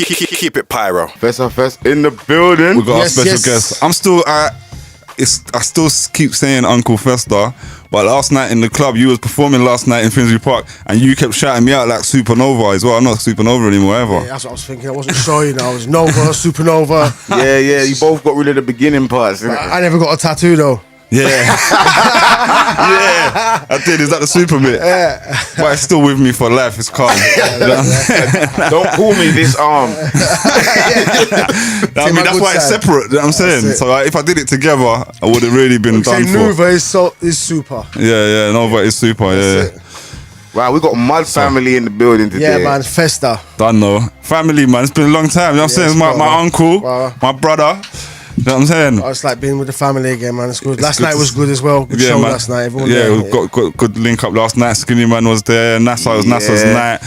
Keep it pyro. Festa in the building. We got our special guest. I'm still I still keep saying Unkle Festa, but last night in the club, you was performing last night in Finsbury Park, and you kept shouting me out like Supernova as well. I'm not Supernova anymore ever. Yeah, that's what I was thinking. I wasn't sure, you know. I was Nova, Supernova. Yeah. You both got rid of the beginning parts. I never got a tattoo though. Yeah. Yeah, I did. Is that the super bit? Yeah. But it's still with me for life. It's calm. Don't call me this arm. I mean, that's why it's separate. You know what I'm saying? So if I did it together, I would have really been done for. Nova is super. Yeah, Nova is super. Yeah. Wow, we got Mud family in the building today. Yeah, man, Festa. Done though. Family, man. It's been a long time. You know what I'm saying? My uncle, my brother. You know what I'm saying? It's like being with the family again, man. It's good. Last night was good as well. Good show man. last night. Everyone we got good link up last night. Skinny Man was there. NASA was NASA's night.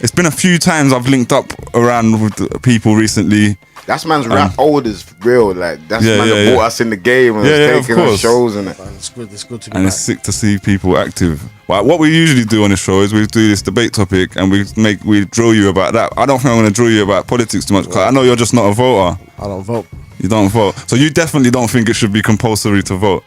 It's been a few times I've linked up around with people recently. That's man's rap old as real. Like that's man that brought us in the game and was taking us shows and it. It's good to be and back. It's sick to see people active. Like, what we usually do on the show is we do this debate topic and we drill you about that. I don't think I'm going to drill you about politics too much because I know you're just not a voter. I don't vote. You don't vote. So you definitely don't think it should be compulsory to vote?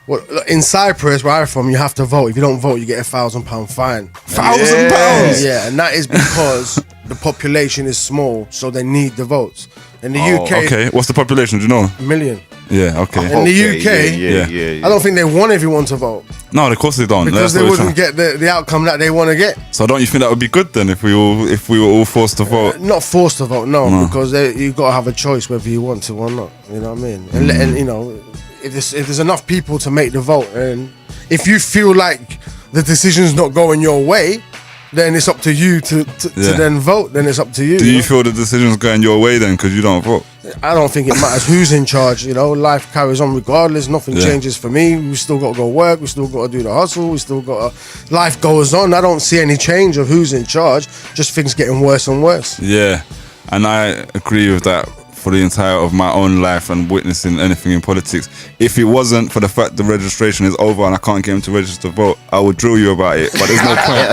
Well, in Cyprus, where I'm from, you have to vote. If you don't vote, you get £1,000 fine. £1,000? Yeah, and that is because the population is small, so they need the votes. In the UK... Okay, what's the population, do you know? 1 million. Yeah, okay. In the UK, I don't think they want everyone to vote. No, of course they don't. Because they wouldn't get the outcome that they want to get. So don't you think that would be good then if we were all forced to vote? Not forced to vote, no. Because you've got to have a choice whether you want to or not. You know what I mean? And you know, if there's enough people to make the vote, and if you feel like the decision's not going your way, then it's up to you to then vote. Then it's up to you. Do you feel the decision's going your way then because you don't vote? I don't think it matters who's in charge. You know, life carries on regardless. Nothing changes for me. We still got to go work. We still got to do the hustle. We still got to. Life goes on. I don't see any change of who's in charge. Just things getting worse and worse. Yeah, and I agree with that. For the entire of my own life and witnessing anything in politics, if it wasn't for the fact the registration is over and I can't get him to register to vote, I would drill you about it, but there's no point.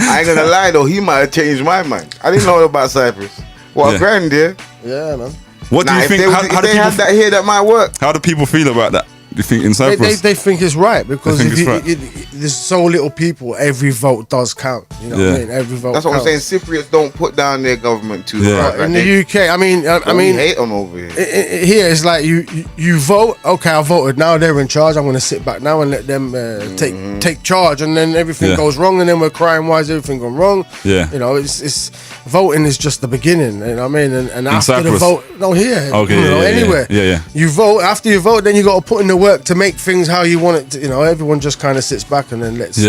I ain't gonna lie though, he might have changed my mind. I didn't know about Cyprus. What a grand deal. Yeah, man. What do you think? If they had that here, that might work. How do people feel about that? Do you think in Cyprus? They think it's right because there's so little people, every vote does count. You know what I mean? Every vote. That's what I'm saying. Cypriots don't put down their government too hard. In the UK, I mean, hate them over here. Here it's like you vote. Okay, I voted. Now they're in charge. I'm going to sit back now and let them take charge, and then everything goes wrong, and then we're crying, why is everything gone wrong? Yeah, you know, it's voting is just the beginning. You know what I mean? And after Cyprus. the vote, here, anywhere. Yeah. You vote. After you vote, then you got to put in the work to make things how you want it to, you know. Everyone just kind of sits back and then lets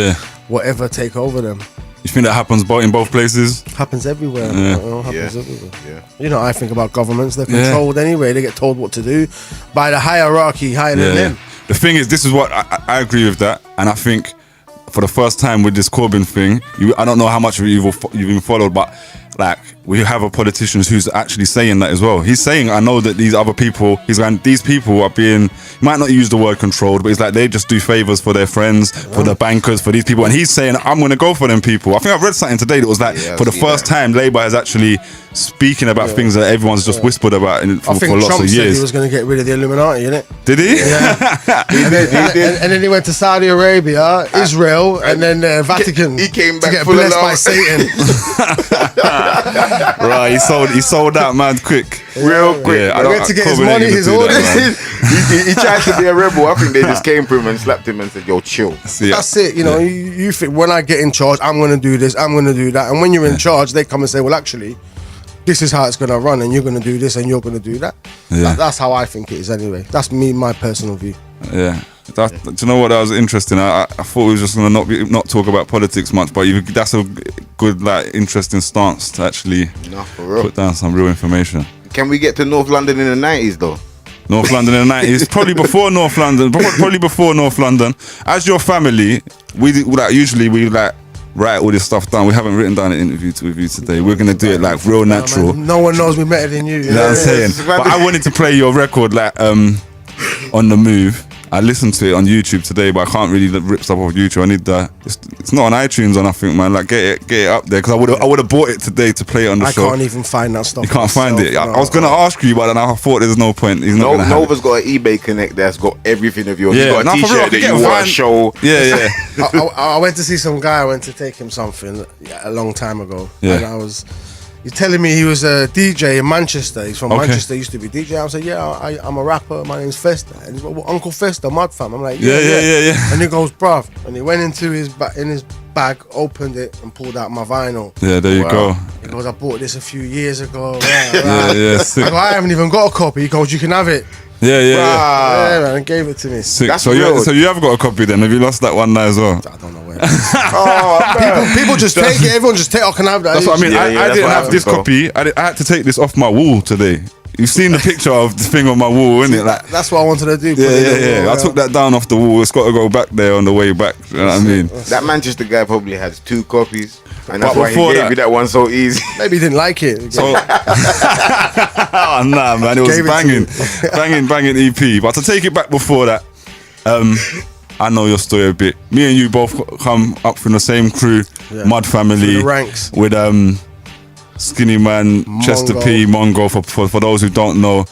whatever take over them. You think that happens in both places? Happens everywhere. Happens everywhere. Yeah. You know, I think about governments. They're controlled anyway. They get told what to do by the hierarchy higher than them. The thing is, this is what I agree with that, and I think for the first time with this Corbyn thing, I don't know how much you've been followed, but like we have a politician who's actually saying that as well. He's saying, I know that these other people, these people are being, might not use the word controlled, but it's like they just do favors for their friends, for the bankers, for these people. And he's saying, I'm going to go for them people. I think I've read something today that was like, for the first time, Labour is actually speaking about things that everyone's just whispered about for lots of years. I think Trump said he was going to get rid of the Illuminati, innit? Did he? Yeah. And then he went to Saudi Arabia, Israel, and then Vatican. He came back to get full blessed of by Satan. Right, he sold out man quick. Real quick. Yeah, I went to get his money, his orders. He tried to be a rebel. I think they just came for him and slapped him and said, yo, chill. That's it. You know, you think when I get in charge, I'm going to do this, I'm going to do that. And when you're in charge, they come and say, well, actually, this is how it's going to run, and you're going to do this and you're going to do that. That's how I think it is anyway. That's my personal view. Yeah. Do you know what? That was interesting. I thought we were just going to not talk about politics much, but that's a good, like, interesting stance to actually put down some real information. Can we get to North London in the 90s though? North London in the 90s, probably before North London. Probably before North London. As your family, we usually write all this stuff down. We haven't written down an interview with you today. We're gonna do it like real natural. No one knows me better than you. You know what I'm saying? But I wanted to play your record like on the move. I listened to it on YouTube today, but I can't really rip stuff off YouTube. I need the. It's not on iTunes or nothing, man. Like get it up there, because I would have bought it today to play it on the show. I can't even find that stuff. You can't find it. I was gonna ask you, but then I thought there's no point. He's not gonna have Nova's got an eBay Connect that's got everything of yours. Yeah, you got a for real, T-shirt that you one. want to show. Yeah. I went to see some guy. I went to take him something a long time ago, Yeah. and you're telling me he was a DJ in Manchester. He's from Okay. Manchester. He used to be DJ. I was like, yeah, I'm a rapper. My name's Festa. And he's like, well, Unkle Festa, Mud Fam. I'm like, Yeah. And he goes, bruv. And he went into his bag, opened it, and pulled out my vinyl. Yeah, there you go. He goes, I bought this a few years ago. Yeah, sick. I go, I haven't even got a copy. He goes, you can have it. Yeah. Yeah, man, and gave it to me. Sick. That's So real. you have got a copy then? Have you lost that one night as well? I don't know where. Oh, People just take it. Everyone just take. I can have that. That's what I mean. Yeah, I that's didn't what have this happens, copy. I had to take this off my wall today. You've seen the picture of the thing on my wall, isn't it? Like, That's what I wanted to do. yeah. I took that down off the wall. It's got to go back there on the way back. You know what I mean? that Manchester guy probably has 2 copies, and that's But why he before gave that- me that one so easy. Maybe he didn't like it. So, oh, nah, man, it was Gave it to banging EP. But to take it back before that, I know your story a bit. Me and you both come up from the same crew, Mud Family, Through the ranks. with Skinny Man, Chester P, Mongo. For those who don't know,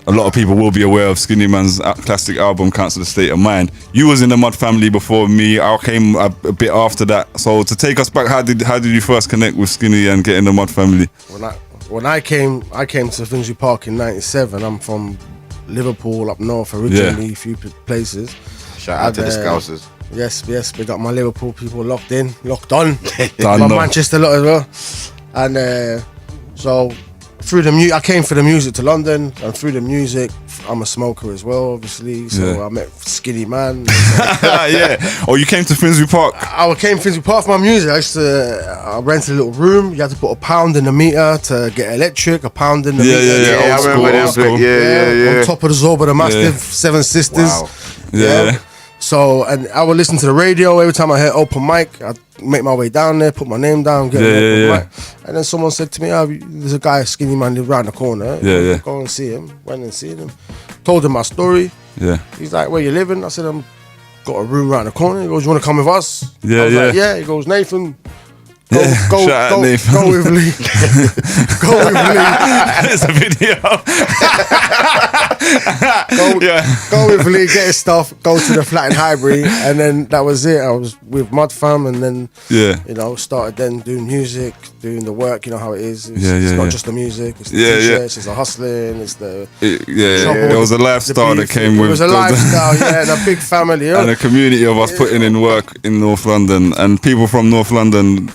a lot of people will be aware of Skinny Man's classic album, Council of the State of Mind. You was in the Mud Family before me. I came a bit after that. So to take us back, how did you first connect with Skinny and get in the Mud Family? When I came to Finsbury Park in '97. I'm from Liverpool up north originally, a few places. Shout out to the Scousers. Yes, we got my Liverpool people locked on. Done, My no. Manchester lot as well. And so through the I came for the music to London, and through the music, I'm a smoker as well, obviously. So Yeah. I met Skinny Man. Yeah. Oh, you came to Finsbury Park. I came Finsbury Park for my music. I rented a little room. You had to put £1 in the meter to get electric, £1 in the meter. Yeah, I old remember school, them. old school. Yeah. On top of the Zorba, the Mastiff, Yeah. 7 Sisters. Wow. Yeah. So, and I would listen to the radio every time I heard open mic. I'd make my way down there, put my name down, get an open mic. And then someone said to me, there's a guy, Skinny Man, live around the corner. Yeah. Go and see him. Went and seen him. Told him my story. Yeah. He's like, where you living? I said, I'm got a room around the corner. He goes, you want to come with us? Yeah, I was like, yeah. yeah. He goes, Nathan, Yeah, go, shout out go, Nathan. go with Lee. Go with Lee. There's a video. Go with Lee, get his stuff, go to the flat in Highbury, and then that was it. I was with Mud Fam, and then started then doing music, doing the work. You know how it is. It's not just the music. It's the t-shirts. It's the hustling. It's the There was a lifestyle that came with. It was a lifestyle, and a big family, and a community of us putting in work in North London, and people from North London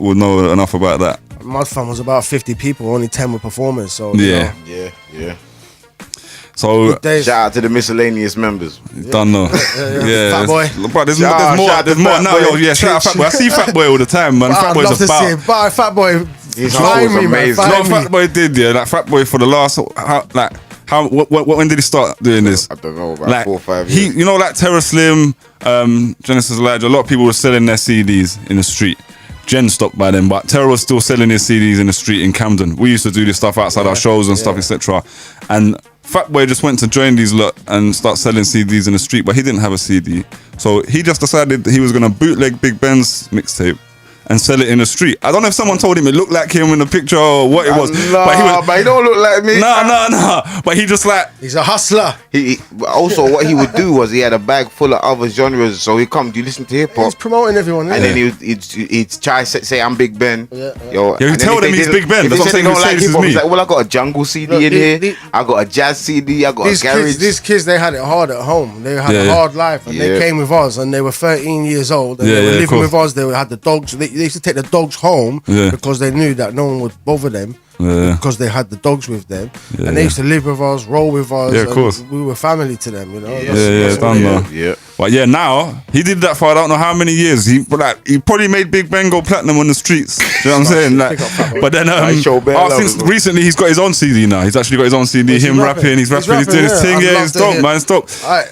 would know enough about that. Mud Fam was about 50 people, only 10 were performers. So Yeah. So days. Shout out to the miscellaneous members. don't know. Fat Boy. But there's Shout more. out There's to more Fat now. Boy. Yo, shout out Fat Boy. I see Fat Boy all the time, man. Fat I'd Boy's love to see about. him. But Fat Boy, His find hustle was me, man. amazing. No, Find me. Fat Boy did, yeah. Like Fat Boy for the last, when did he start doing this? I don't know, about 4 or 5 years. He, you know, like Terror Slim, Genesis Elijah. A lot of people were selling their CDs in the street. Jen stopped by them, but Terror was still selling his CDs in the street in Camden. We used to do this stuff outside our shows and stuff, etc. And Fat Boy just went to join these lot and start selling CDs in the street, but he didn't have a CD. So he just decided that he was going to bootleg Big Ben's mixtape and sell it in the street. I don't know if someone told him it looked like him in the picture or what it was. But he don't look like me. No. But he just like, He's a hustler. Also, what he would do was he had a bag full of other genres. So he'd come, do you listen to hip hop? He's promoting everyone. And then he'd try to say I'm Big Ben. Yo, you and then tell if them they he's didn't- Big Ben. If That's they what said I'm they don't saying. like This hip is hop, me. he's like, well, I got a jungle CD Look, in here. the- I got a jazz CD. I got a garage. These kids, they had it hard at home. They had a hard life, and they came with us, and they were 13 years old, and they were of living course. with us. They had the dogs. They used to take the dogs home because they knew that no one would bother them. Because they had the dogs with them, and they used to live with us, roll with us. Yeah, of course. We were family to them, you know. done though. Yeah. But yeah, now he did that for I don't know how many years. He probably made Big Ben go platinum on the streets. You know what I'm saying? Like, but then show bare love since as well. recently he's got his own CD now. He's actually got his own CD. Is he Him rapping? rapping, he's rapping, he's doing his thing. I'd Yeah, love it's to dope, hear. man. It's dope. Alright,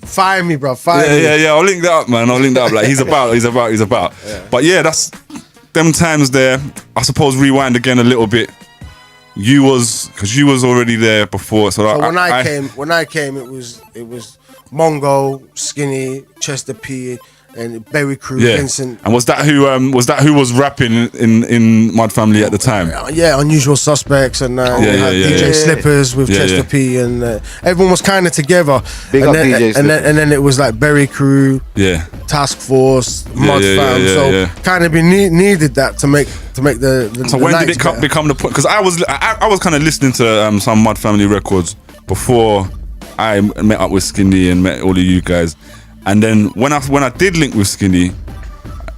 find me, bro. Find me. Yeah. I'll link that up, man. I'll link that up. Like he's about. But yeah, that's them times there. I suppose rewind again a little bit. Because you was already there before. So When I came, it was Mongo, Skinny, Chester P, and Berry Crew, Vincent. And was that who was rapping in Mud Family at the time? Yeah, Unusual Suspects and DJ Slippers with Chester P, and everyone was kind of together. Big and up then, DJ and then it was like Berry Crew, Task Force, Mud Fam. Kind of needed that to make the. So when did it become the point? Because I was kind of listening to some Mud Family records before I met up with Skinny and met all of you guys. And then when I did link with Skinny,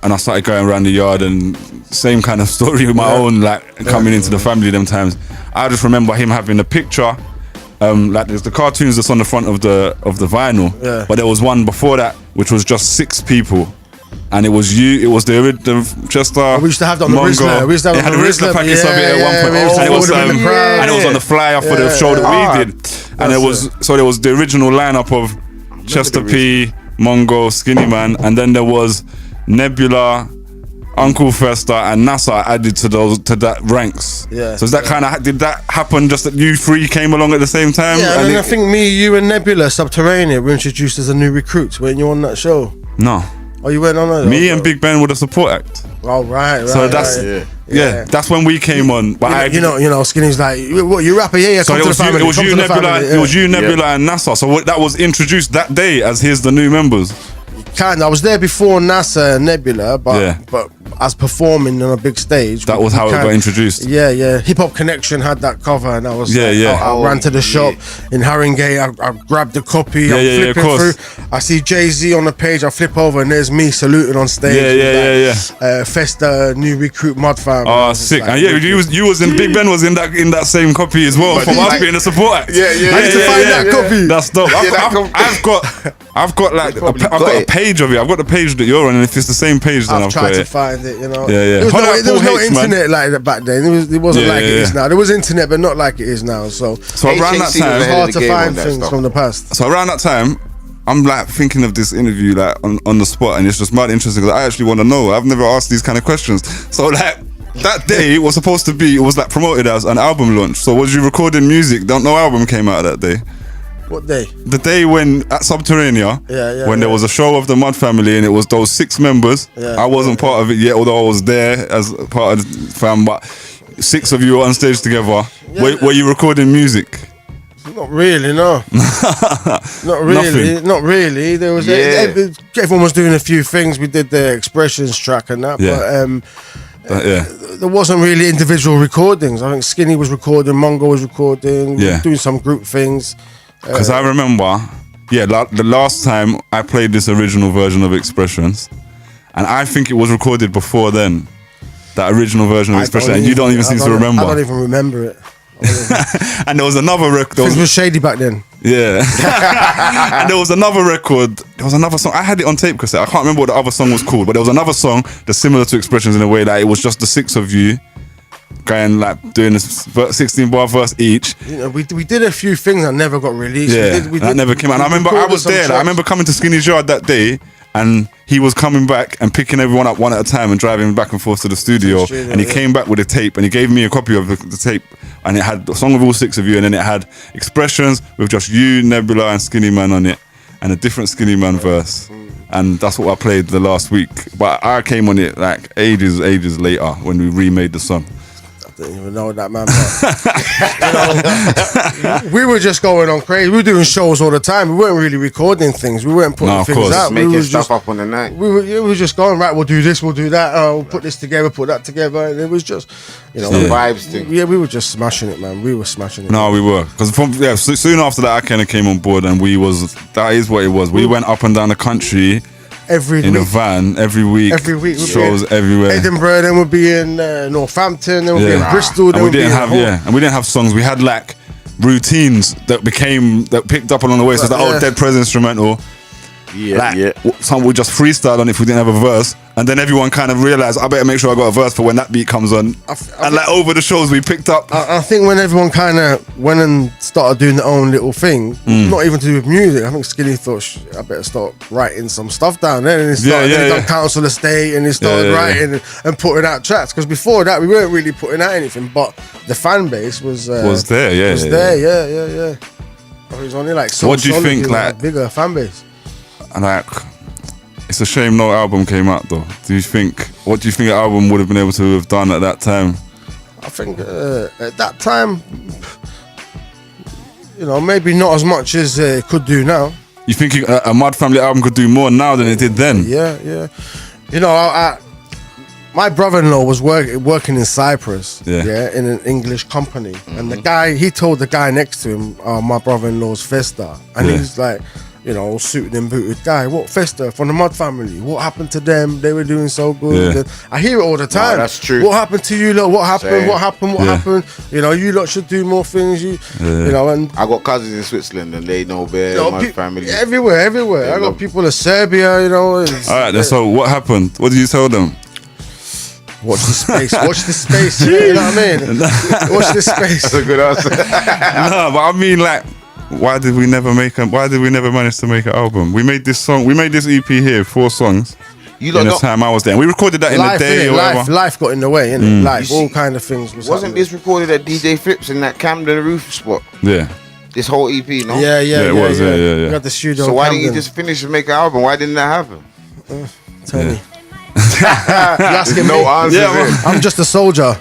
and I started going around the yard and same kind of story with my own, like coming into the family them times, I just remember him having a picture, like there's the cartoons that's on the front of the vinyl, but there was one before that which was just 6 people. And it was the Chester. We used to have that on the Rizzler. We used to have it had a Rizzler package of it at one point. And it was on the flyer for the show that we did. And there was the original lineup of Chester P, Mongo, Skinny Man, and then there was Nebula, Unkle Festa, and NASA added to that ranks. Yeah. So did that happen just that you 3 came along at the same time? Yeah, and I think me, you, and Nebula, Subterranean were introduced as a new recruits. Weren't you on that show? No. Oh, you went on that? Me and Big Ben were the support act. Oh, right. So that's when we came on. But you know, Skinny's like, what, you rapper? Yeah, so come to the family. It was you, Nebula, and NASA. So that was introduced that day as here's the new members. I was there before NASA and Nebula, but as performing on a big stage. That was how it got introduced. Yeah. Hip Hop Connection had that cover, and I was I ran to the shop in Haringey. I grabbed the copy. I'm flipping through. I see Jay-Z on the page. I flip over, and there's me saluting on stage. Festa, new recruit, Mud Fam. Oh, sick! Like, and you was in Big Ben was in that same copy as well from us being a support act. I need to find that copy. That's dope. I've got a page of it. I've got the page that you're on, and if it's the same page, then I've tried to find it. You know, there was no internet like that back then. It wasn't like it is now. There was internet, but not like it is now. So around that time, it's hard to find things from the past. So around that time, I'm like thinking of this interview like on the spot, and it's just mad interesting because I actually want to know. I've never asked these kind of questions. So like that day was supposed to be, it was like promoted as an album launch. So was you recording music? No album came out that day. What day? The day when at Subterranea, when there was a show of the Mud Family and it was those 6 members. I wasn't part of it yet, although I was there as part of the fam. But 6 of you were on stage together. Were you recording music? Not really, no. Not really. Not really. There was everyone was doing a few things. We did the Expressions track and that, but there wasn't really individual recordings. I think Skinny was recording, Mongo was recording, doing some group things. Because I remember, the last time I played this original version of Expressions, and I think it was recorded before then, that original version of Expressions, and you don't even seem to remember. I don't even remember it. And there was another record. Things were shady back then. Yeah. And there was another record. There was another song. I had it on tape cassette. I can't remember what the other song was called, but there was another song that's similar to Expressions in a way that it was just the 6 of you going like doing a 16-bar verse each. You know, we did a few things that never got released. That never came out. And I remember I was there. Like, I remember coming to Skinny's yard that day, and he was coming back and picking everyone up one at a time and driving back and forth to the studio. And he came back with a tape, and he gave me a copy of the tape, and it had a song with all 6 of you, and then it had Expressions with just you, Nebula, and Skinny Man on it, and a different Skinny Man verse. And that's what I played the last week. But I came on it like ages later when we remade the song. I didn't even know that, man. But, you know, we were just going on crazy. We were doing shows all the time. We weren't really recording things. We weren't putting things out. Making stuff up on the night. We were just going, right, we'll do this, we'll do that. We'll put this together, put that together. And it was just, you know. The vibes thing. Yeah, we were just smashing it, man. We were smashing it. No, we were. Because soon after that, I kind of came on board, and that is what it was. We went up and down the country. In a van, every week shows everywhere. Edinburgh, then we'll be in Northampton, then we'll be in Bristol. And we didn't have songs. We had like routines that picked up along the way. So it's like, Dead Prez instrumental. Some we just freestyle on if we didn't have a verse, and then everyone kind of realized I better make sure I got a verse for when that beat comes on. And like over the shows we picked up. I think when everyone kind of went and started doing their own little thing, not even to do with music. I think Skinny thought I better start writing some stuff down there, and he started done Council Estate, and he started writing and putting out tracks. Because before that we weren't really putting out anything, but the fan base was there. Yeah. It was only like so What do you solid, think, know, like- bigger fan base? And like, it's a shame no album came out though. What do you think an album would have been able to have done at that time? I think at that time, you know, maybe not as much as it could do now. You think a Mud Family album could do more now than it did then? Yeah. You know, my brother-in-law was working in Cyprus, in an English company, and the guy, he told the guy next to him, my brother-in-law's Festa, and he's like, you know, suited and booted guy. What Festa from the Mud Family? What happened to them? They were doing so good. Yeah. I hear it all the time. That's true. What happened to you lot? What happened? Same. What happened? What Yeah. happened? You know, you lot should do more things. You know, and I got cousins in Switzerland and they know better you know, my family. everywhere. They I got love- people in Serbia. You know. All right, then, so what happened? What did you tell them? Watch the space. Watch the space. You know what I mean? Watch the space. That's a good answer. No, but I mean, like, why did we never manage to make an album? We made this EP here, 4 songs. You In lot the not, time I was there, and we recorded that in Life, a day innit? or whatever. Life got in the way, innit? Life, You all see, kind of things. wasn't happening. this recorded at DJ Flips in that Camden roof spot? Yeah, This whole EP, no? Yeah, it was, yeah. We got the studio. So in why didn't you Camden. just finish and make an album? Why didn't that happen? Tell me? You asking No me? answers. Yeah, in. I'm just a soldier.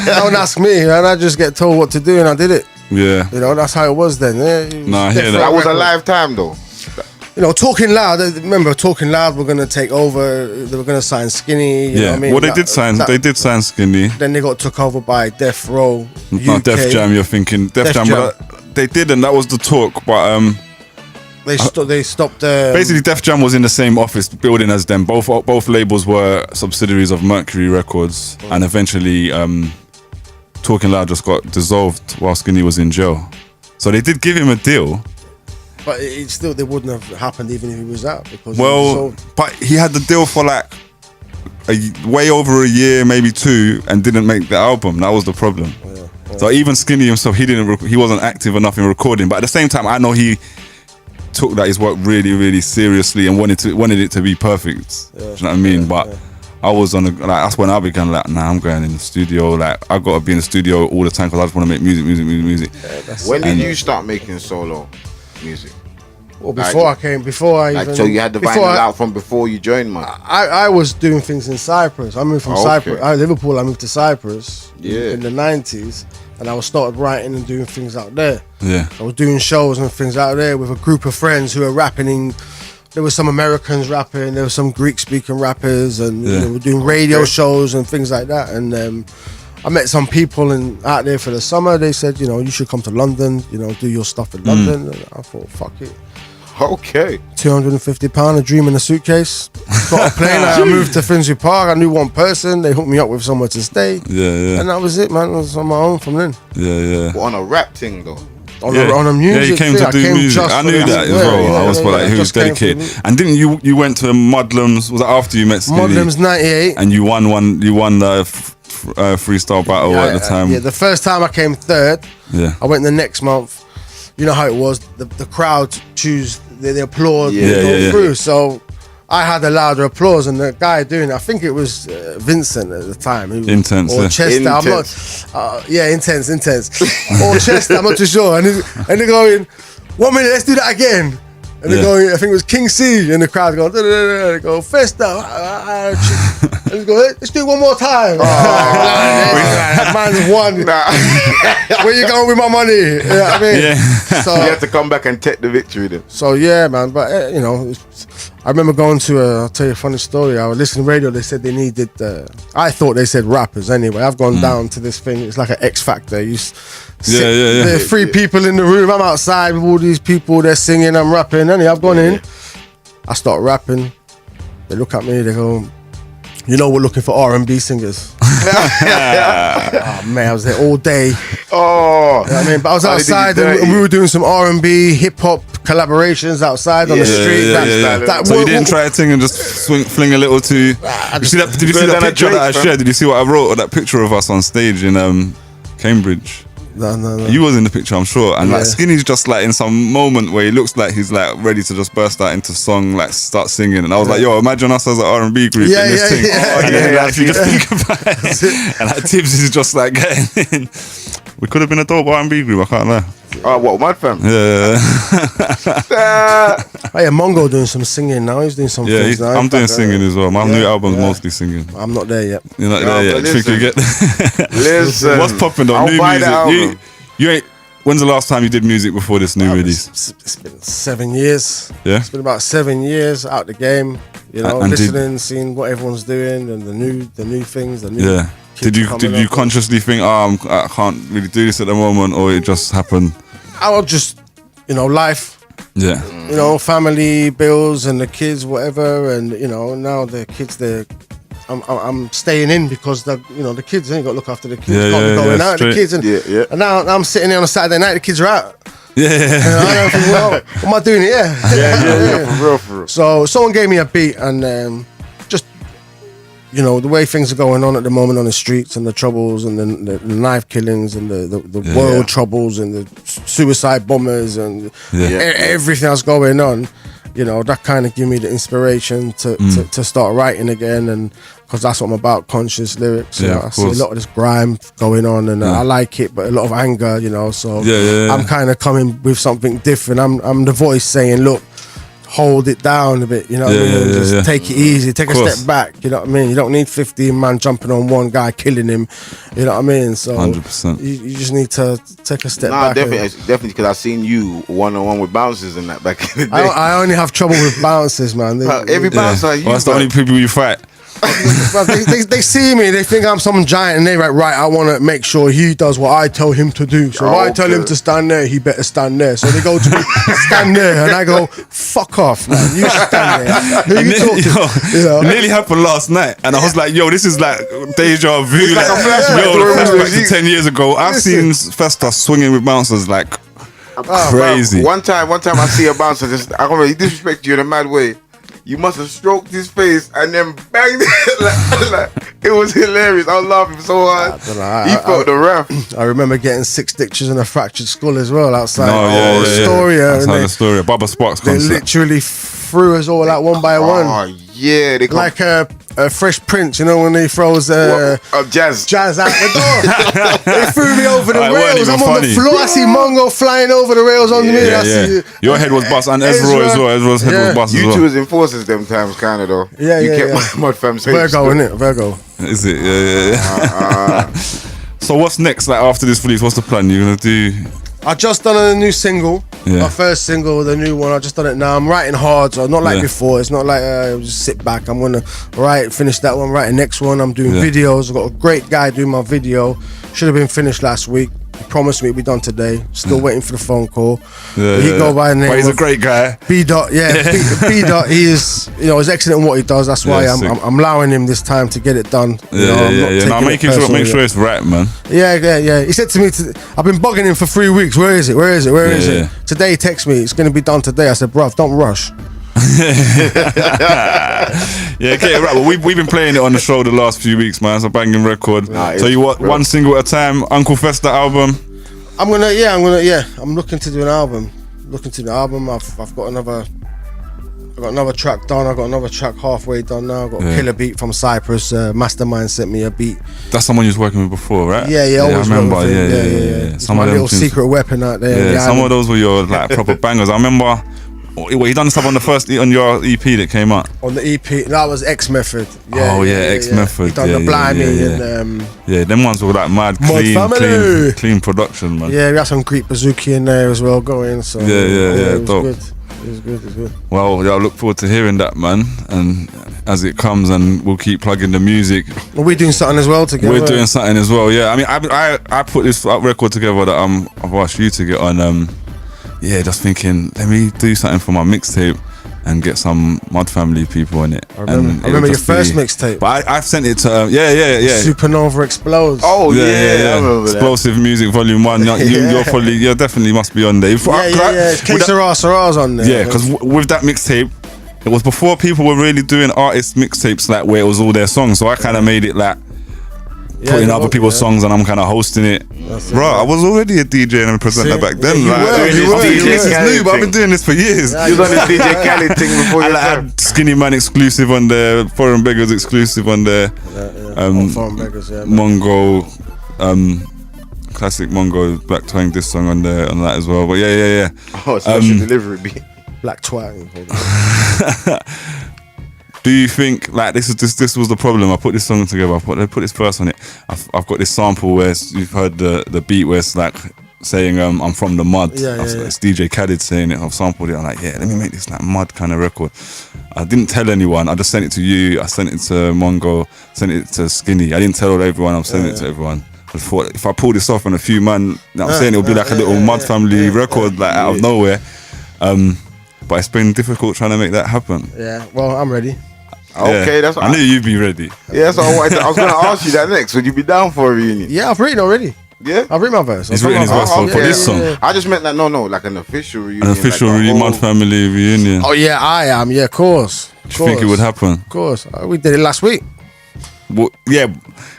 Don't ask me, and I just get told what to do, and I did it. yeah. You know, that's how it was then. Yeah, it was Nah, I hear different that. That was a record. lifetime though. You know, Talking Loud. Remember, Talking Loud were gonna take over. They were gonna sign Skinny. You know Yeah, what I mean? well, they did sign Skinny. Then they got took over by Death Row. Not UK. Def Jam, you're thinking Def Def Jam, Jam. but they didn't. That was the talk. But They stopped. basically, Def Jam was in the same office building as them. Both labels were subsidiaries of Mercury Records, and eventually, Talking Loud just got dissolved while Skinny was in jail. So they did give him a deal. But it still, they wouldn't have happened even if he was out because Well, but he had the deal for like way over a year, maybe 2, and didn't make the album. That was the problem. So even Skinny himself, he wasn't active enough in recording. But at the same time, I know he took that his work really, really seriously and wanted it to be perfect. Do you know what I mean? But I was on that's when I began like, nah, I'm going in the studio. Like I gotta be in the studio all the time because I just want to make music. When did you start making solo music? Well, before I even. So you had the vinyl out from before you joined, man. I was doing things in Cyprus. I moved from Okay. Cyprus. Liverpool. I moved to Cyprus. Yeah. In the 90s, and I was started writing and doing things out there. Yeah. I was doing shows and things out there with a group of friends who were rapping in. There were some Americans rapping. There were some Greek-speaking rappers, and Yeah. we were doing radio shows and things like that. And I met some people out there for the summer. They said, you know, you should come to London. You know, do your stuff in London. And I thought, fuck it. Okay. £250, a dream in a suitcase. Got a plane. I moved to Finsbury Park. I knew one person. They hooked me up with somewhere to stay. Yeah. And that was it, man. I was on my own from then. Yeah. But on a rap thing though. On a music Yeah, he came thing. to do music. just I for knew the- that as well. I was like, he was just came for dedicated. the- And didn't you went to Mudlums? Was that after you met Skinny? Mudlums 98. And you won the freestyle battle at the time. Yeah, the first time I came third. Yeah. I went the next month. You know how it was. The crowd choose. They applaud. Yeah, they go yeah. through. So I had a louder applause, and the guy doing it, I think it was Vincent at the time. Intense, Or yeah. Chester. Intense. I'm not. Yeah, intense. Or Chester. I'm not too sure. And they're going, 1 minute. Let's do that again. And they're going, I think it was King C, and the crowd go, they go, Festa. And they go, let's do it one more time. Man's won. Where you going with my money? You know what I mean? Yeah. So, You had to come back and take the victory then. so yeah, man. But you know, I remember going to I'll tell you a funny story. I was listening to radio. They said they needed. I thought they said rappers. Anyway, I've gone down to this thing. It's like an X Factor. Yeah. There are 3 people in the room. I'm outside with all these people. They're singing. I'm rapping. Anyway, I've gone in. I start rapping. They look at me. They go, you know, we're looking for R&B singers. Oh man, I was there all day. Oh. You know what I mean, but I was Oh, they did you outside dirty. and we were doing some R&B, hip hop collaborations outside on the street. So you didn't try a thing and just fling a little too. Did you see Better that than a picture that I Drake, shared? Did you see what I wrote? Or that picture of us on stage in Cambridge? No. You was in the picture, I'm sure. And like Yeah. Skinny's just like in some moment where he looks like he's like ready to just burst out into song, like start singing. And I was like, yo, imagine us as an R&B group Yeah, in this yeah, thing. yeah. And then, Yeah, like, if you just think about it. And like Tibbs is just like getting in. We could have been a dope R&B group, I can't lie. Oh, what, Mud Fam? Yeah. Oh yeah, Mongo doing some singing now. He's doing some Yeah, things now. I'm doing singing as well. My new album's mostly singing. I'm not there yet. You're not No, there but yet. Think you get Listen. What's popping though? I'll New buy the music. album. You ain't. When's the last time you did music before this new release? It's been 7 years. Yeah? It's been about 7 years out the game. You know, And listening, seeing what everyone's doing, and the new things. The new Yeah. kids Did coming you up. consciously think, I can't really do this at the moment, or it just happened? I was just, life. Yeah. Family bills and the kids, whatever, and now the kids I'm staying in because the kids ain't got to look after the kids. Yeah, Can't be going out, the straight. kids, and now I'm sitting there on a Saturday night. The kids are out. Yeah. I don't think, well, what am I doing here? Yeah, for real. So someone gave me a beat, and just the way things are going on at the moment on the streets, and the troubles, and the knife killings, and the world troubles, and the suicide bombers, and everything that's going on. That kind of gave me the inspiration to start writing again, and because that's what I'm about, conscious lyrics. I see a lot of this grime going on, and I like it, but a lot of anger, so I'm kind of coming with something different. I'm the voice saying, look, hold it down a bit, just take it easy, take a step back, you know what I mean? You don't need 15 man jumping on one guy, killing him, you know what I mean? So 100%. you just need to take a step back. Definitely, because I've seen you one-on-one with bouncers and that back in the day. I only have trouble with bouncers, man. Every bouncer, you. Well, that's the only people you fight. they see me, they think I'm some giant, and they're like, right, I want to make sure he does what I tell him to do. So if I tell him to stand there, he better stand there. So they go to me, stand there, and I go, fuck off, man. You stand there. Who you talking? It nearly happened last night, and I was like, yo, this is like deja vu. It's like a flashback. Yo, the flashback to 10 years ago. I've seen Festa swinging with bouncers like crazy. One time I see a bouncer, I don't really disrespect you in a mad way. You must have stroked his face and then banged it. like, it was hilarious. I was laughing so hard. He felt the ref. I remember getting 6 stitches and a fractured skull as well outside. Astoria. That's how the story. Bubba Sparks They concept. literally threw us all out one by one. Oh yeah, they like a Fresh Prince, when he throws jazz out the door. They threw me over the It weren't rails. even I'm on funny. the floor. I see Mongo flying over the rails on me. I see Your head was bust, and Ezra as well. Ezra's head was bust as You well. two was enforcers them times, kind of though. Yeah, you yeah, kept Mud Fam safe. Virgo, innit? Virgo. Is it? Yeah. So what's next? Like after this release, what's the plan? You're gonna do? I just done a new single. Yeah. My first single, the new one. I just done it now. I'm writing hard, so not like before. It's not like just sit back. I'm gonna finish that one, write the next one. I'm doing videos. I've got a great guy doing my video. Should have been finished last week. He promised me it'd be done today. Still waiting for the phone call. He go by the name. But he's a great guy. B Dot, B Dot. He is, he's excellent in what he does. That's why I'm allowing him this time to get it done. No, make sure it's right, man. Yeah. He said to me, I've been bugging him for 3 weeks. Where is it? Today he texted me, it's going to be done today. I said, bruv, don't rush. Okay, right. Well, we've been playing it on the show the last few weeks, man. It's a banging record. So you want one single at a time? Unkle Festa album. I'm looking to do an album. I've got another track done. I've got another track halfway done now. I've got a killer beat from Cyprus. Mastermind sent me a beat. That's someone you was working with before, right? Yeah, I remember. Yeah. It's my little secret weapon out there. Yeah, some of those were your like proper bangers. I remember. You done stuff on your EP that came out. On the EP, that was X Method. X Method. He done the Blimey and them ones were like mad clean production, man. Yeah, we got some Greek Bazooki in there as well going. So it was good. Well, I look forward to hearing that, man. And as it comes, and we'll keep plugging the music. Well, we're doing something as well together. We're doing something as well. Yeah, I mean, I put this record together that I've asked you to get on. Just thinking, let me do something for my mixtape and get some Mud Family people on it. I remember your first mixtape. But I've sent it to Supernova Explodes. Oh yeah. I remember Explosive Music Volume 1. You definitely must be on there. It's K-Sarah's on there. Yeah, because with that mixtape, it was before people were really doing artist mixtapes like where it was all their songs. So I kind of made it like putting other people's songs and I'm kind of hosting it. Bro, I was already a DJ and a presenter back then. This is new, but I've been doing this for years. You was on the DJ Khaled thing before you had Skinny Man exclusive on there, Foreign Beggars exclusive on there, Foreign Beggars, Mongo, classic Mongo Black Twang diss song on there on that as well. But yeah. Oh, special delivery beat. Black Twang. Do you think like this was the problem? I put this song together. I put this verse on it. I've got this sample where you've heard the beat where it's like saying I'm from the mud. It's DJ Khaled saying it. I've sampled it. I'm like, yeah, let me make this like mud kind of record. I didn't tell anyone. I just sent it to you. I sent it to Mongo. Sent it to Skinny. I didn't tell everyone. I'm sending it to everyone. I thought if I pull this off on a few man, you know what I'm saying it'll be like a little Mud Family record like out of nowhere. But it's been difficult trying to make that happen. Yeah. Well, I'm ready. Okay, that's what I knew you'd be ready. Yeah, that's what I wanted. I was going to ask you that next. Would you be down for a reunion? Yeah, I've written already. Yeah, I've written my verse. He's written his verse for this song. I just meant that no, like an official reunion. An official like Mud Family reunion. Oh yeah, I am. Yeah, of course. Do you think it would happen? Of course. We did it last week. Well, yeah,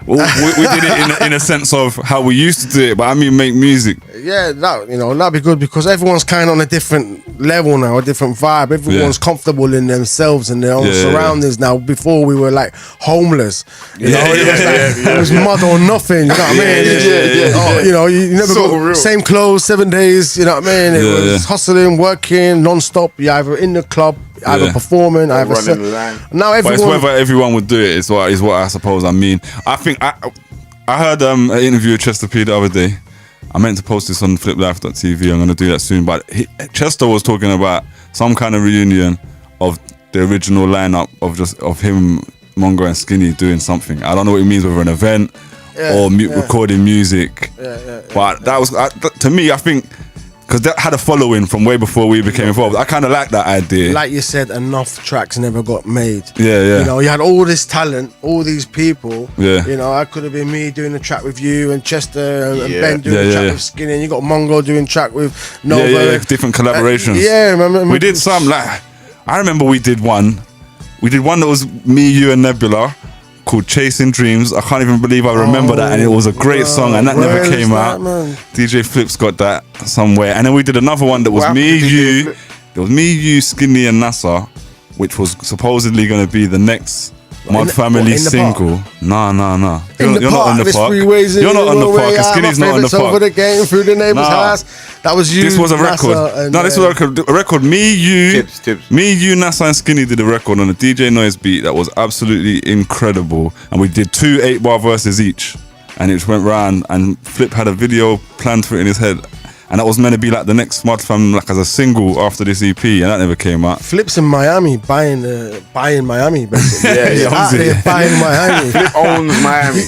we did it in a sense of how we used to do it, but I mean make music. Yeah, that'd be good because everyone's kind of on a different level now, a different vibe. Everyone's comfortable in themselves and their own surroundings now. Before we were like homeless, it was mud or nothing. You know what I mean? You never got same clothes 7 days. You know what I mean? It was hustling, working non-stop. You're either in the club, either performing, either running the line. Now everyone. But it's whether everyone would do it. Is what I suppose. I mean, I think I heard an interview with Chester P the other day. I meant to post this on fliplife.tv. I'm going to do that soon. But Chester was talking about some kind of reunion of the original lineup of him, Mongo and Skinny doing something. I don't know what it means, whether an event or recording music. But that was to me. I think. Because that had a following from way before we became involved. I kind of like that idea. Like you said, enough tracks never got made. Yeah. You had all this talent, all these people. Yeah. I could have been me doing a track with you and Chester and Ben doing a track with Skinny. And you got Mongo doing a track with Nova. Yeah, different collaborations. We did some, like, I remember we did one. We did one that was me, you and Nebula, called Chasing Dreams. I can't even believe I remember that, and it was a great song, and that never came out. DJ Flip's got that somewhere, and then we did another one that was me, you. It was me, you, Skinny, and NASA, which was supposedly going to be the next Mud Family single. Nah. You're not in the park. You're not on the park. Skinny's not on the park. Over the game through the neighbor's house. That was you. This was a record. This was a record. Me, you, NASA, and Skinny did a record on a DJ Noise beat that was absolutely incredible. And we did 2 8-bar verses each, and it went round. And Flip had a video planned for it in his head. And that was meant to be like the next Mud Fam, like as a single after this EP, and that never came out. Flip's in Miami, buying Miami, basically. Buying Miami. Flip owns Miami.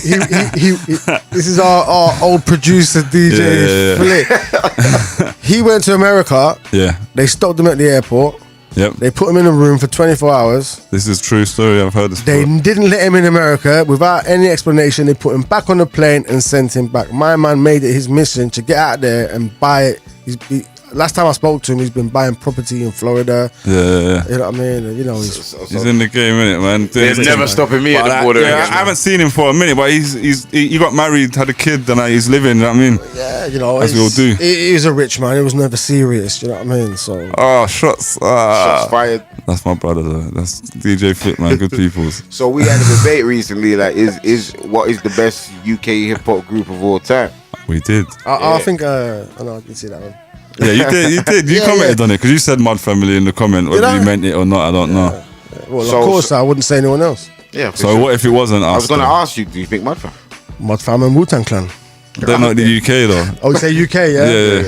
This is our old producer DJ Flip. He went to America. Yeah. They stopped him at the airport. Yep. They put him in a room for 24 hours. This is true story. I've heard this They didn't let him in America without any explanation. They put him back on the plane and sent him back. My man made it his mission to get out there and buy it. Last time I spoke to him, he's been buying property in Florida. Yeah. You know what I mean? He's in the game, innit, man? He's never stopping me at the border. I haven't seen him for a minute, but he got married, had a kid, and he's living. You know what I mean? Yeah, as we all do. He was a rich man. He was never serious. You know what I mean? So. Shots fired. That's my brother, though. That's DJ Flip, man. Good peoples. So we had a debate recently. Like, is what is the best UK hip hop group of all time? We did. I think. I can see that one. Yeah, you did. You commented on it because you said Mud Family in the comment. Whether you meant it or not, I don't know. Well, of course, I wouldn't say anyone else. Yeah. So what if it wasn't us? I was going to ask you, do you think Mud Fam? Mud Fam and Wu-Tang Clan. They're not the UK though. Oh, you say UK, yeah?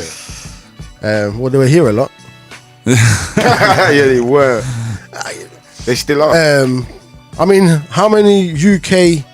Yeah. Well, they were here a lot. Yeah, they were. They still are. I mean, how many UK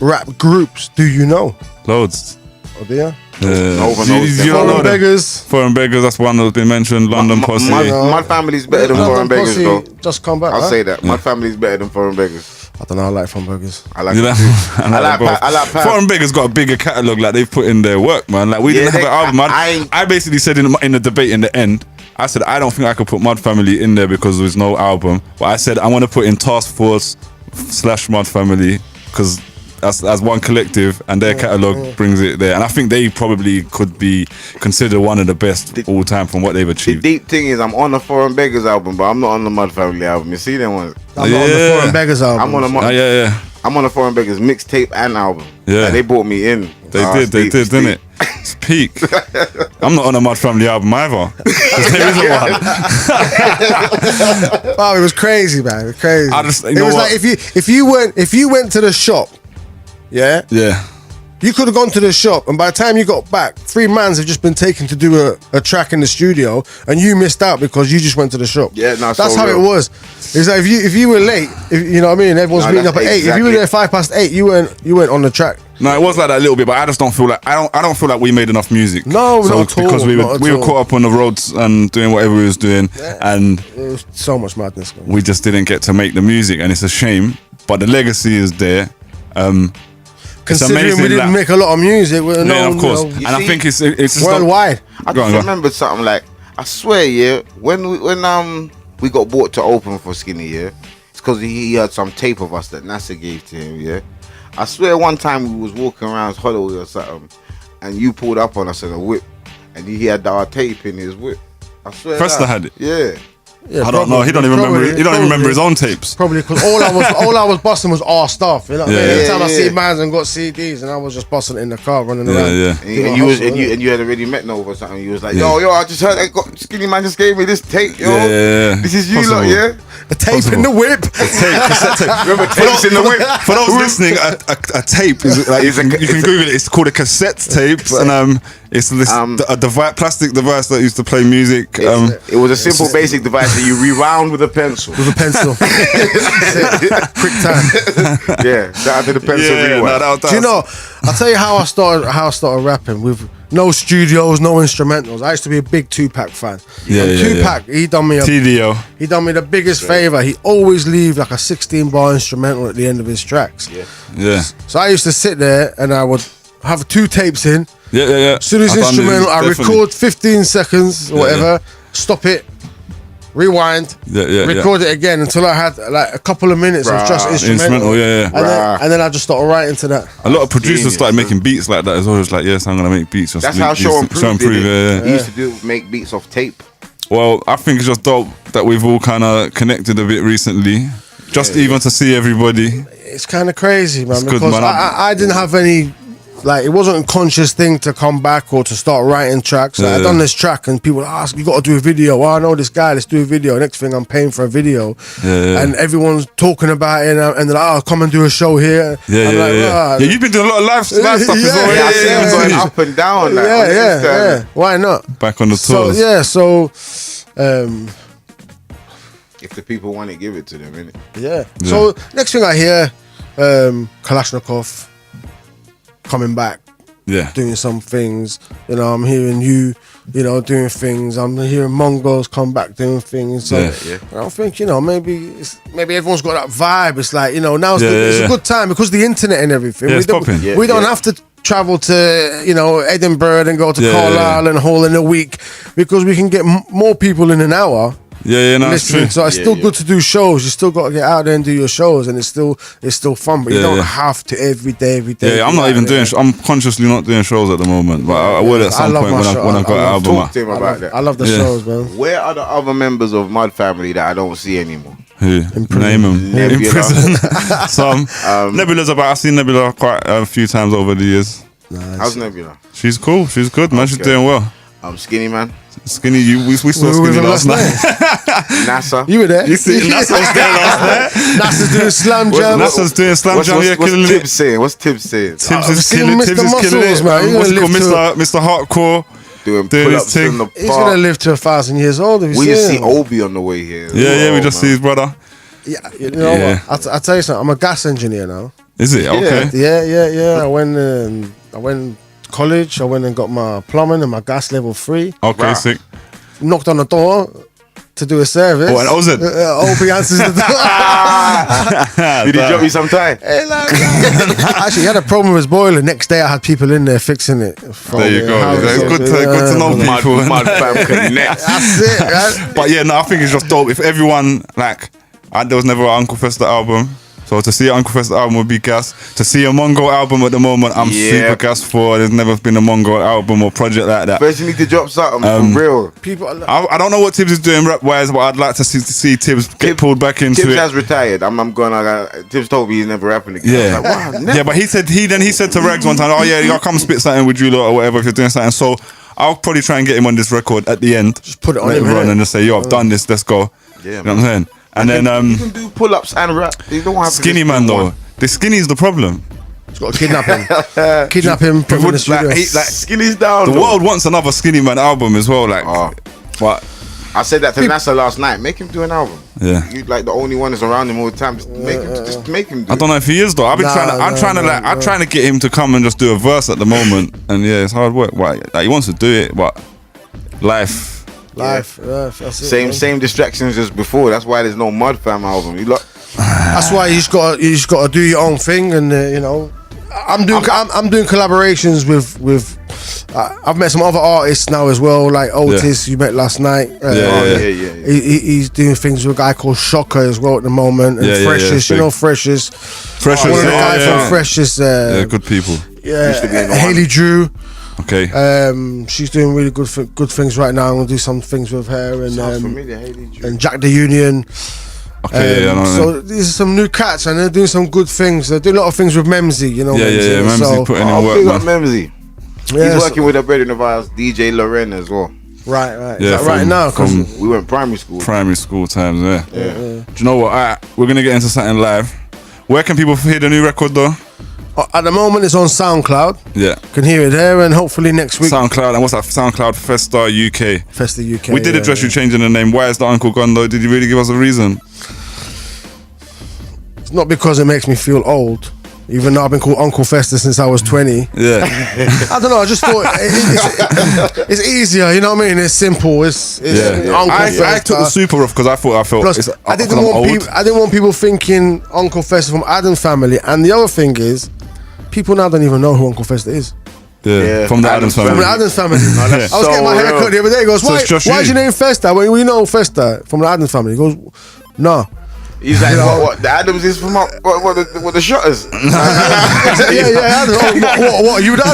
rap groups do you know? Loads. Oh, do you? You don't know Foreign Beggars. Foreign Beggars, that's one that's been mentioned. London Posse. My family's better than Foreign Beggars, though. Just come back. I'll say that. My family's better than Foreign Beggars. I don't know. I like Foreign Beggars. I like Pat. Foreign Beggars got a bigger catalogue. Like they've put in their work, man. Like we didn't have an album, man. I basically said in the debate in the end, I said I don't think I could put Mud Family in there because there was no album. But I said I want to put in Task Force / Mud Family because as one collective, and their catalogue brings it there. And I think they probably could be considered one of the best all time from what they've achieved. The deep thing is, I'm on the Foreign Beggars album, but I'm not on the Mud Family album. You see them ones? I'm not on the Foreign Beggars album. I'm on the Foreign Beggars mixtape and album. Yeah, like, they brought me in. They did, didn't it? It's peak. I'm not on a Mud Family album either. 'Cause there isn't one. Oh, it was crazy, man. It was crazy. I just- you it know was what? like if you went to the shop, yeah, Yeah. you could have gone to the shop, and by the time you got back, 3 mans have just been taken to do a track in the studio, and you missed out because you just went to the shop. Yeah, no, that's so how real. it was. It's like if you were late, you know what I mean. Everyone's No, meeting up that's at 8. If you were exactly- there 8:05, you weren't on the track. No, it was like that a little bit, but I just don't feel like I don't feel like we made enough music. No, not at all, because we not at were all. caught up on the roads and doing whatever we was doing, and It was so much madness. Man. we just didn't get to make the music, and it's a shame. But the legacy is there. It's Considering amazing we didn't that- make a lot of music, we're Yeah, known, of course. you know, And I see, think it's just not- worldwide. I Go just on, go on. remembered something like, I swear, yeah, when we got bought to open for Skinny, yeah, it's because he had some tape of us that NASA gave to him, yeah. I swear one time we was walking around Holloway or something, and you pulled up on us in a whip, and he had our tape in his whip. I swear. Festa that. had it? Yeah. Yeah, I don't know. He don't even remember. He don't even remember his own tapes. Probably because all I was busting was our stuff. You know what I mean? Yeah. Every time I Yeah, see yeah. mans and got CDs, and I was just busting it in the car, running Yeah, around. yeah. And you was and you had already met Nova or something. You was like, Yeah. yo, I just heard Skinny Man just gave me this tape, yo. Yeah. This is you Possible. lot, yeah. The tape in the whip. Cassette tape. Remember tapes in the whip? For those listening, a tape is like you can Google it. It's called a cassette tape, and it's this plastic device that used to play music. It was a simple, basic device that you rewound with a pencil. With a pencil. Quick time. Yeah, shout out to the pencil rewind. Do you know? I'll tell you how I started rapping with no studios, no instrumentals. I used to be a big Tupac fan. Yeah, And yeah, Tupac, he done me TDO. the biggest favor. He always leave like a 16-bar instrumental at the end of his tracks. Yeah. So I used to sit there and I would have 2 tapes in. Yeah. As soon as I've done instrumental, this, I definitely. record 15 seconds or whatever, stop it, rewind, Yeah. record it again until I had like a couple of minutes of just Bruh. instrumental. Yeah. And then I just started writing to that. A lot of producers Genius, started man. making beats like that as well. It's like, yes, I'm gonna make beats. Just That's how Show and Prove did it. yeah. He used to make beats off tape. Well, I think it's just dope that we've all kind of connected a bit recently. Just even to see everybody. It's kind of crazy, man, It's good, because man. I didn't have any, like, it wasn't a conscious thing to come back or to start writing tracks. Like, Yeah. I done this track and people ask, you got to do a video. Oh, I know this guy, let's do a video. Next thing, I'm paying for a video. Yeah. And everyone's talking about it and they're like, oh, come and do a show here. Yeah, I'm like, "Ah." Yeah, you've been doing a lot of live stuff as well. Yeah, I see him yeah. going up and down. Like, on Instagram. yeah. Why not? Back on the So, tours. yeah, so, If the people want it, give it to them, innit? yeah. So, next thing I hear, Kalashnikov coming back. Yeah. Doing some things, you know, I'm hearing you know, doing things. I'm hearing Mongols come back doing things. So Yeah. I think, you know, maybe everyone's got that vibe. It's like, you know, now it's Yeah. a good time because of the internet and everything. Yeah, we it's don't, popping. Yeah, we don't yeah. have to travel to, you know, Edinburgh and go to Yeah, Carlisle and Hull in a week because we can get more people in an hour. Yeah, no, it's Listening. true. So it's Yeah, still yeah. good to do shows. You still got to get out there and do your shows, and it's still fun. But you Yeah, don't yeah. have to every day. Yeah, I'm be not out even there. doing. I'm consciously not doing shows at the moment, but I will at I some love point my when show. I got I an love album. Talk to him about that. I love the Yeah. shows, man. Where are the other members of Mud Family that I don't see anymore? Who? Name him. In Nebula. prison. Some. Nebula's about. I've seen Nebula quite a few times over the years. How's Nebula? She's cool. She's good, man. She's Okay. doing well. Skinny Man, Skinny, we saw We were Skinny with him last night. NASA. You were there. You see, NASA was there last night. NASA's doing slam jam. NASA's doing slam jam. Yeah, what's killing Tibbs it. saying? What's Tibbs saying? Tibbs I've is seen killing. Mr. Tibbs is killing Muscles, it. man. He's What's it gonna called, live Mr. Hardcore? Doing Doing his pull-ups thing. in the He's gonna park. live to 1,000 years old. Have you We just seen see him? Obi on the way here. Yeah, we Oh, just see man. his brother. Yeah, you know Yeah. what? I'll tell you something. I'm a gas engineer now. Is it okay? Yeah. I went to college. I went and got my plumbing and my gas level 3. Okay, Right. sick. Knocked on the door to do a service. Oh, and Oz it? Obi answers the door. Did he drop you some time? Hey, actually, he had a problem with his boiler. Next day, I had people in there fixing it. There you go. How It's it good is. to know Mud, people. Mud Fam Connect. That's it, right? But yeah, no, I think it's just dope. If everyone, like, there was never an Unkle Festa album. So to see an Unkle Festa album would be gas. To see a Mongo album at the moment, I'm super gas for. There's never been a Mongo album or project like that. First, you need to drop something for real. People, I don't know what Tibbs is doing rap wise, but I'd like to see Tibbs get pulled back into Tibbs it. has retired. I'm going. Tibbs told me he's never rapping again. Yeah, I was like, wow, never. yeah, but he said to Regs one time, oh yeah, y'all come spit something with you lot or whatever if you're doing something. So I'll probably try and get him on this record at the end. Just put it on later him, on and just say, yo, I've done this, let's go. Yeah, you know what I'm saying? And then you can do pull-ups and rap. You don't have Skinny Man though. The Skinny's the problem. He's got to kidnap him. Kidnap him. Put him in the studio. Like Skinny's down. The though. world wants another Skinny Man album as well. Like, but I said that to NASA last night. Make him do an album. Yeah, you like the only one that's around him all the time. Just make him do I don't know if he is though. I'm trying to get him to come and just do a verse at the moment. And yeah, it's hard work. Like he wants to do it, but life. That's it, same distractions as before. That's why there's no Mud Fam album. That's why you just got to do your own thing, and you know, I'm doing collaborations with. I've met some other artists now as well, like Otis. You met last night. He's doing things with a guy called Shocker as well at the moment, and Freshest. You know Freshest. Freshest. One of the guys from Freshest. Good people. Yeah, Haley Drew. Okay. She's doing really good things right now. I'm gonna do some things with her and Jack the Union. Okay, so these are some new cats, and they're doing some good things. They're doing a lot of things with Memsy, you know. Memsy so, putting in work, man. Memsy. He's working with a brother of ours, DJ Loren, as well. Right. Yeah, right now, because we went primary school. Primary school times, yeah. Do you know what? We're gonna get into something live. Where can people hear the new record though? At the moment, it's on SoundCloud. Yeah, can hear it there, and hopefully next week. SoundCloud, and what's that? SoundCloud Festa UK. Festa UK. We did address you changing the name. Why is the Uncle gone though? Did you really give us a reason? It's not because it makes me feel old, even though I've been called Unkle Festa since I was 20. Yeah. I don't know. I just thought it's easier. You know what I mean? It's simple. It's Unkle Festa. I took the super off because I felt. Plus, I didn't want people thinking Unkle Festa from Adam's family. And the other thing is, people now don't even know who Unkle Festa is. Yeah, from the Adams family. From the Adams family. I was getting my hair cut the other day. He goes, why's your name Festa? Well, we know Festa from the Adams family. He goes, no. He's like, what? The Adams is from what the Shutters? What? You the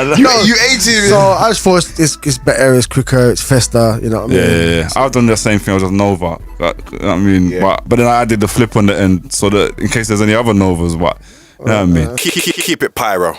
Adams? You 18. So I just thought it's better, it's quicker, it's Festa. You know what I mean? Yeah. I've done the same thing. I was just Nova. I mean, but then I did the flip on the end, so that in case there's any other Novas, you know what I mean? Keep it pyro.